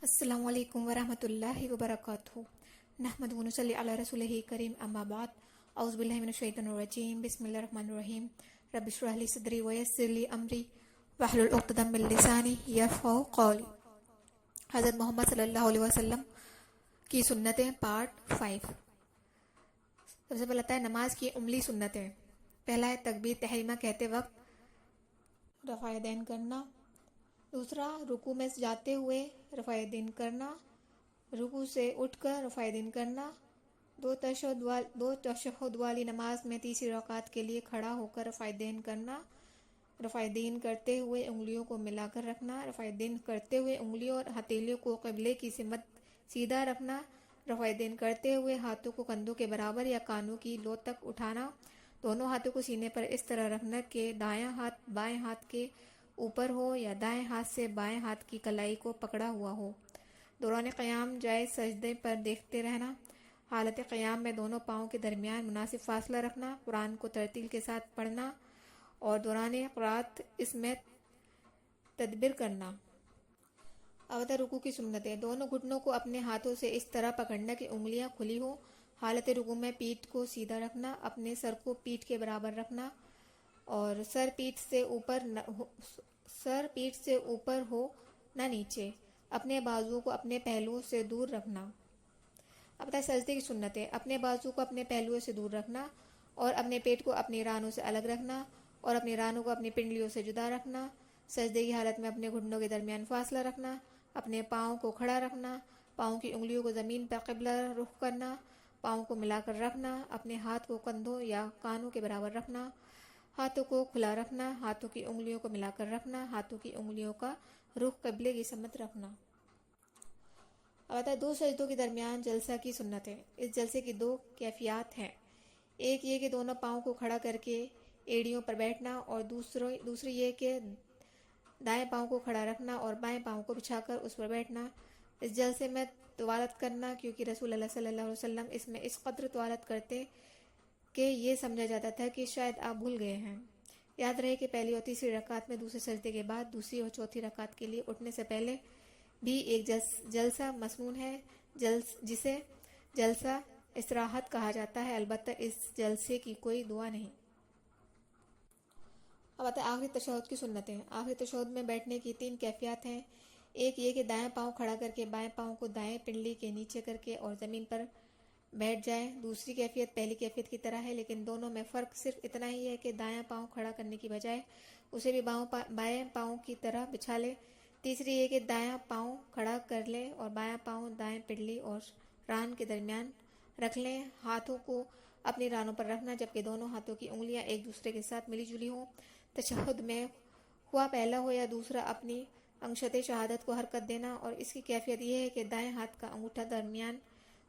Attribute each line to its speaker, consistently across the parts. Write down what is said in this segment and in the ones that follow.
Speaker 1: السلام علیکم ورحمۃ اللہ وبرکاتہ نحمد ونصلی علی رسول کریم اما بعد اعوذ باللہ من الشیطان الرجیم بسم اللہ الرحمن الرحیم رب اشرح لی صدری ویسر لی امری واحلل عقدۃ من لسانی یفقہوا قولی۔ حضرت محمد صلی اللہ علیہ وسلم کی سنتیں پارٹ 5۔ سب سے پہلا ہے نماز کی عملی سنتیں۔ پہلا ہے تکبیر تحریمہ کہتے وقت رفع دین کرنا، دوسرا رکوع میں جاتے ہوئے رفع دین کرنا، رکوع سے اٹھ کر رفع دین کرنا، دو تشہد والی نماز میں تیسری رکعت کے لیے کھڑا ہو کر رفع دین کرنا، رفع دین کرتے ہوئے انگلیوں کو ملا کر رکھنا، رفع دین کرتے ہوئے انگلیوں اور ہتھیلیوں کو قبلے کی سمت سیدھا رکھنا، رفع دین کرتے ہوئے ہاتھوں کو کندھوں کے برابر یا کانوں کی لو تک اٹھانا، دونوں ہاتھوں کو سینے پر اس طرح رکھنا کہ دایاں ہاتھ بائیں ہاتھ کے اوپر ہو یا دائیں ہاتھ سے بائیں ہاتھ کی کلائی کو پکڑا ہوا ہو۔ دوران قیام جائز سجدے پر دیکھتے رہنا، حالت قیام میں دونوں پاؤں کے درمیان مناسب فاصلہ رکھنا، قرآن کو ترتیل کے ساتھ پڑھنا اور دوران قرات اس میں تدبر کرنا۔ اب رکوع کی سنتیں۔ دونوں گھٹنوں کو اپنے ہاتھوں سے اس طرح پکڑنا کہ انگلیاں کھلی ہوں۔ حالت رکوع میں پیٹھ کو سیدھا رکھنا، اپنے سر کو پیٹھ کے برابر رکھنا اور سر پیٹھ سے اوپر ہو نہ نیچے، اپنے بازو کو اپنے پہلوؤں سے دور رکھنا۔ اب سجدے کی سنتیں۔ اپنے بازو کو اپنے پہلوؤں سے دور رکھنا اور اپنے پیٹ کو اپنی رانوں سے الگ رکھنا اور اپنی رانوں کو اپنی پنڈلیوں سے جدا رکھنا۔ سجدے کی حالت میں اپنے گھٹنوں کے درمیان فاصلہ رکھنا، اپنے پاؤں کو کھڑا رکھنا، پاؤں کی انگلیوں کو زمین پر قبلہ رخ کرنا، پاؤں کو ملا کر رکھنا، اپنے ہاتھ کو کندھوں یا کانوں کے برابر رکھنا، ہاتھوں کو کھلا رکھنا، ہاتھوں کی انگلیوں کو ملا کر رکھنا، ہاتھوں کی انگلیوں کا رخ قبلے کی سمت رکھنا۔ اب دو سجدوں کے درمیان جلسہ کی سنتیں۔ اس جلسے کی دو کیفیات ہیں، ایک یہ کہ دونوں پاؤں کو کھڑا کر کے ایڑیوں پر بیٹھنا اور دوسری یہ کہ دائیں پاؤں کو کھڑا رکھنا اور بائیں پاؤں کو بچھا کر اس پر بیٹھنا۔ اس جلسے میں طوالت کرنا، کیونکہ رسول اللہ صلی اللہ علیہ وسلم اس میں اس قدر طوالت کرتے کہ یہ سمجھا جاتا تھا کہ شاید آپ بھول گئے ہیں۔ یاد رہے کہ پہلی اور تیسری رکعت میں دوسرے سجدے کے بعد دوسری اور چوتھی رکعت کے لیے اٹھنے سے پہلے بھی ایک جلسہ مسنون ہے جسے جلسہ استراحت کہا جاتا ہے، البتہ اس جلسے کی کوئی دعا نہیں۔ اب آخری تشہد کی سنتیں۔ آخری تشہد میں بیٹھنے کی تین کیفیات ہیں، ایک یہ کہ دائیں پاؤں کھڑا کر کے بائیں پاؤں کو دائیں پنڈلی کے نیچے کر کے اور زمین پر بیٹھ جائیں۔ دوسری کیفیت پہلی کیفیت کی طرح ہے، لیکن دونوں میں فرق صرف اتنا ہی ہے کہ دایاں پاؤں کھڑا کرنے کی بجائے اسے بھی بائیں پاؤں کی طرح بچھا لے۔ تیسری یہ کہ دایاں پاؤں کھڑا کر لے اور بایاں پاؤں دائیں پنڈلی اور ران کے درمیان رکھ لیں۔ ہاتھوں کو اپنی رانوں پر رکھنا جبکہ دونوں ہاتھوں کی انگلیاں ایک دوسرے کے ساتھ ملی جلی ہوں۔ تشہد میں خواہ پہلا ہو یا دوسرا اپنی انگشت شہادت کو حرکت دینا، اور اس کی کیفیت یہ ہے کہ دائیں ہاتھ کا انگوٹھا درمیان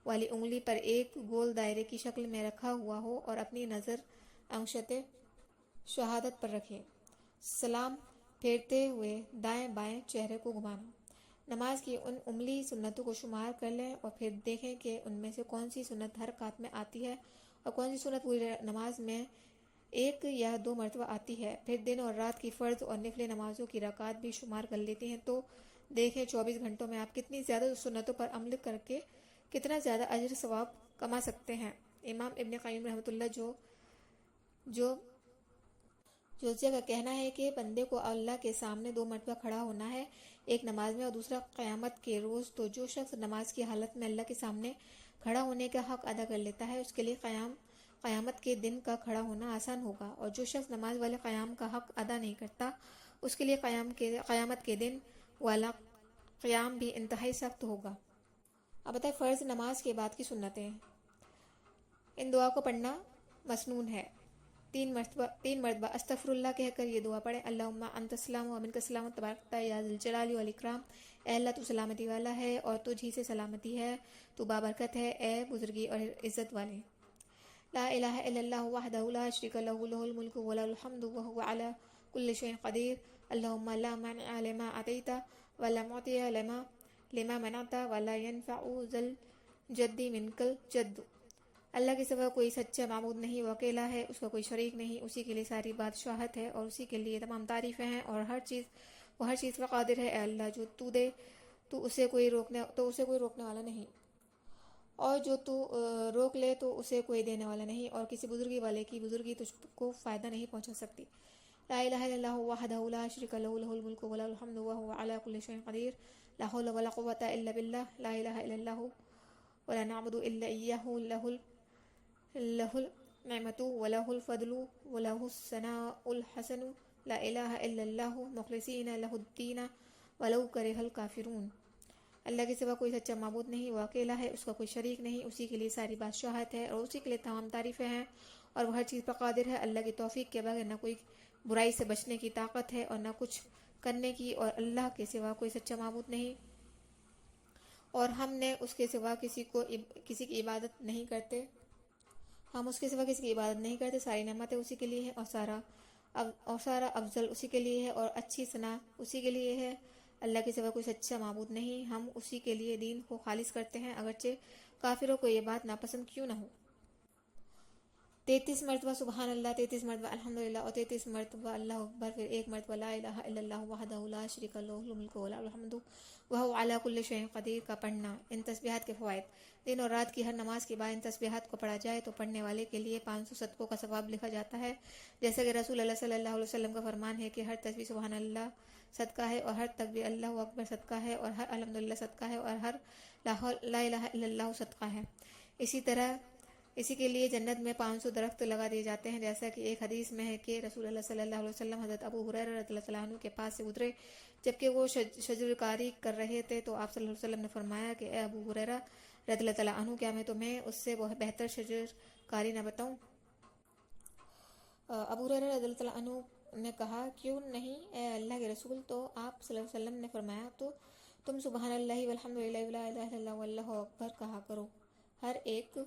Speaker 1: والی انگلی پر ایک گول دائرے کی شکل میں رکھا ہوا ہو اور اپنی نظر انگشت شہادت پر رکھے۔ سلام پھیرتے ہوئے دائیں بائیں چہرے کو گھمانا۔ نماز کی ان عملی سنتوں کو شمار کر لیں اور پھر دیکھیں کہ ان میں سے کون سی سنت ہر رکعت میں آتی ہے اور کون سی سنت پوری نماز میں ایک یا دو مرتبہ آتی ہے۔ پھر دن اور رات کی فرض اور نفل نمازوں کی رکعات بھی شمار کر لیتے ہیں تو دیکھیں 24 گھنٹوں میں آپ کتنی زیادہ سنتوں پر عمل کر کے کتنا زیادہ اجر ثواب کما سکتے ہیں۔ امام ابن قیم رحمۃ اللہ جوزیہ کا کہنا ہے کہ بندے کو اللہ کے سامنے دو مرتبہ کھڑا ہونا ہے، ایک نماز میں اور دوسرا قیامت کے روز، تو جو شخص نماز کی حالت میں اللہ کے سامنے کھڑا ہونے کا حق ادا کر لیتا ہے اس کے لیے قیامت کے دن کا کھڑا ہونا آسان ہوگا، اور جو شخص نماز والے قیام کا حق ادا نہیں کرتا اس کے لیے قیامت کے دن والا قیام بھی انتہائی سخت ہوگا۔ اب فرض نماز کے بعد کی سنتیں۔ ان دعا کو پڑھنا مسنون ہے۔ 3 مرتبہ استغفر اللہ کہہ کر یہ دعا پڑھیں۔ اللہم انت السلام و منک السلام تبارکت یا ذی الجلال والاکرام۔ اے اللہ تو سلامتی والا ہے اور تجھ ہی سے سلامتی ہے، تو بابرکت ہے، اے بزرگی اور عزت والے۔ لا الہ الا اللہ وحدہ لا شریک لہ لہ الملک ولہ الحمد وہو علی کل شیء قدیر۔ اللہم لا مانع لما اعطیت ولا معطی لما منعت ولا ينفع ذا الجد منک الجد۔ اللہ کے سوا کوئی سچا معبود نہیں، وہ اکیلا ہے، اس کا کوئی شریک نہیں، اسی کے لیے ساری بادشاہت ہے اور اسی کے لیے تمام تعریفیں ہیں، اور وہ ہر چیز پر قادر ہے۔ اے اللہ جو تو دے تو اسے کوئی روکنے والا نہیں، اور جو تو روک لے تو اسے کوئی دینے والا نہیں، اور کسی بزرگی والے کی بزرگی تجھ کو فائدہ نہیں پہنچا سکتی۔ لا الہ الا اللہ وحدہ لا شریک لہ لہ الملک ولہ الحمد وہو علی کل شیء قدیر، لا حول ولا قوة الا باللہ، لا الہ الا اللہ ولا نعبد الا ایہ، لہ النعمۃ ولہ الفضل ولہ الثناء الحسن، لا الہ الا اللہ مخلصین لہ الدین ولو کرہ الکافرون۔ اللہ کے سوا کوئی سچا معبود نہیں، وہ اکیلا ہے، اس کا کوئی شریک نہیں، اسی کے لیے ساری بادشاہت ہے اور اسی کے لیے تمام تعریفیں ہیں، اور وہ ہر چیز پر قادر ہے۔ اللہ کی توفیق کے بغیر نہ کوئی برائی سے بچنے کی طاقت ہے اور نہ کچھ کرنے کی، اور اللہ کے سوا کوئی سچا معبود نہیں، اور ہم نے اس کے سوا کسی کی عبادت نہیں کرتے، ساری نعمتیں اسی کے لیے ہیں، اور سارا افضل اسی کے لیے ہے، اور اچھی ثنا اسی کے لیے ہے۔ اللہ کے سوا کوئی سچا معبود نہیں، ہم اسی کے لیے دین کو خالص کرتے ہیں، اگرچہ کافروں کو یہ بات ناپسند کیوں نہ ہو۔ 33 مرتبہ سبحان اللہ، 33 مرتبہ الحمدللہ، اور 33 مرتبہ اللہ اکبر، پھر ایک مرتبہ لا الہ الا اللہ وحدہ لا شریک لہ لہ الملک ولہ الحمد وہو علی کل شیء قدیر کا پڑھنا۔ ان تسبیحات کے فوائد: دن اور رات کی ہر نماز کے بعد ان تسبیحات کو پڑھا جائے تو پڑھنے والے کے لیے 500 صدقوں کا ثواب لکھا جاتا ہے، جیسا کہ رسول اللہ صلی اللہ علیہ وسلم کا فرمان ہے کہ ہر تسبیح سبحان اللہ صدقہ ہے، اور ہر تکبیر اللہ اکبر صدقہ ہے، اور ہر الحمدللہ صدقہ ہے، اور ہر لا الہ الا اللہ صدقہ ہے۔ اسی کے لیے جنت میں 500 درخت لگا دیے جاتے ہیں، جیسا کہ ایک حدیث میں ہے کہ رسول اللہ صلی اللہ علیہ وسلم حضرت ابو ہریرہ رضی اللہ عنہ کے پاس سے گزرے، جبکہ وہ شجر کاری کر رہے تھے، تو آپ صلی اللہ علیہ وسلم نے فرمایا کہ اے ابو ہریرہ رضی اللہ عنہ، کیا میں تمہیں اس سے بہتر شجر کاری نہ بتاؤں؟ ابو ہریرہ رضی اللہ عنہ نے کہا کیوں نہیں اے اللہ کے رسول، تو آپ صلی اللہ علیہ وسلم نے فرمایا تو تم سبحان اللہ والحمدللہ ولا الہ الا اللہ واللہ اکبر کہا کرو، ہر ایک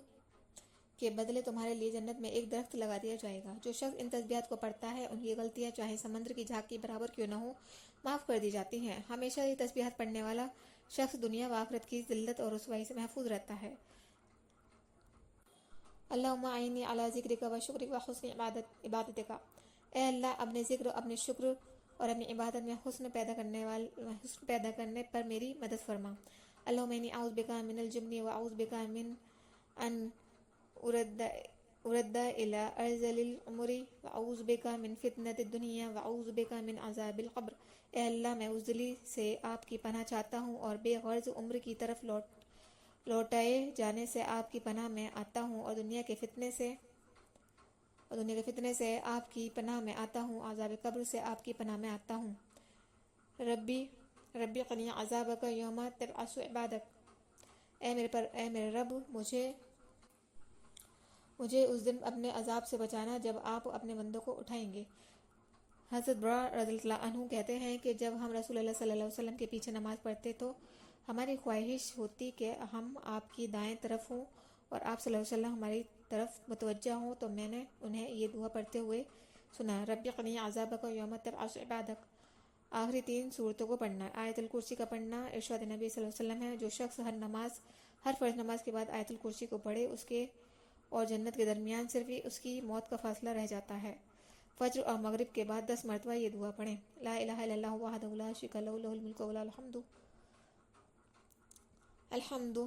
Speaker 1: کے بدلے تمہارے لیے جنت میں ایک درخت لگا دیا جائے گا۔ جو شخص ان تسبیحات کو پڑھتا ہے ان کی غلطیاں چاہے سمندر کی جھاگ کے برابر کیوں نہ ہو معاف کر دی جاتی ہیں۔ ہمیشہ یہ تسبیحات پڑھنے والا شخص دنیا و آخرت کی ذلت اور رسوائی سے محفوظ رہتا ہے۔ اللہم اعنی علی ذکرک و شکرک و حسن عبادتک، اے اللہ اپنے ذکر، اپنے شکر اور اپنی عبادت میں حسن پیدا کرنے پر میری مدد فرما۔ اللہم انی اعوذ بک من الجبن و اعوذ بک من ان ارد الى ارذل العمر واعوذ بک من فتنۃ الدنیا واعوذ بک من عذاب القبر۔ اے اللہ میں بزدلی سے آپ کی پناہ چاہتا ہوں، اور بے غرض عمر کی طرف لوٹائے جانے سے آپ کی پناہ میں آتا ہوں، اور دنیا کے فتنے سے آپ کی پناہ میں آتا ہوں، عذاب قبر سے آپ کی پناہ میں آتا ہوں۔ ربی قنی عذابک یوم تبعث عبادک، اے میرے رب مجھے اس دن اپنے عذاب سے بچانا جب آپ اپنے بندوں کو اٹھائیں گے۔ حضرت برا رضی اللہ عنہ کہتے ہیں کہ جب ہم رسول اللہ صلی اللہ علیہ وسلم کے پیچھے نماز پڑھتے تو ہماری خواہش ہوتی کہ ہم آپ کی دائیں طرف ہوں اور آپ صلی اللہ علیہ وسلم ہماری طرف متوجہ ہوں، تو میں نے انہیں یہ دعا پڑھتے ہوئے سنا، ربی قنی عذابک یوم تبعث عبادک۔ آخری 3 صورتوں کو پڑھنا۔ آیت الکرسی کا پڑھنا ارشاد نبی صلی اللہ علیہ وسلم ہے، جو شخص ہر فرض نماز کے بعد آیت الکرسی کو پڑھے، اس کے اور جنت کے درمیان صرف اس کی موت کا فاصلہ رہ جاتا ہے۔ فجر اور مغرب کے بعد 10 مرتبہ یہ دعا پڑھیں، لا الہ الا اللہ وحدہ لا شریک لہ لہ الملک ولہ الحمد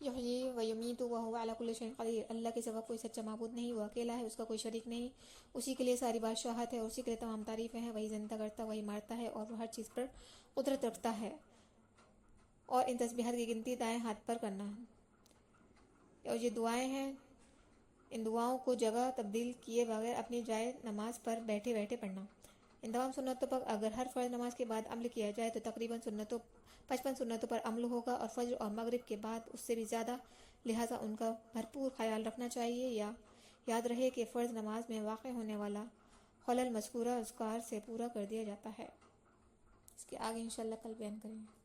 Speaker 1: یحیی و یمیت وہو علی کل شیء قدیر۔ اللہ کے سوا کوئی سچا معبود نہیں، وہ اکیلا ہے، اس کا کوئی شریک نہیں، اسی کے لیے ساری بادشاہت ہے اور اسی کے لیے تمام تعریفیں ہیں۔ وہی زندہ کرتا، وہی مارتا ہے، اور وہ ہر چیز پر قدرت رکھتا ہے۔ اور ان تسبیحات کی گنتی دائیں ہاتھ پر کرنا ہے، اور یہ دعائیں ہیں، ان دعاؤں کو جگہ تبدیل کیے بغیر اپنی جائے نماز پر بیٹھے بیٹھے پڑھنا۔ ان تمام سنتوں پر اگر ہر فرض نماز کے بعد عمل کیا جائے تو تقریباً 55 سنتوں پر عمل ہوگا، اور فجر اور مغرب کے بعد اس سے بھی زیادہ، لہٰذا ان کا بھرپور خیال رکھنا چاہیے۔ یاد رہے کہ فرض نماز میں واقع ہونے والا خلل مذکورہ اذکار سے پورا کر دیا جاتا ہے۔ اس کے آگے انشاءاللہ کل بیان کریں گے۔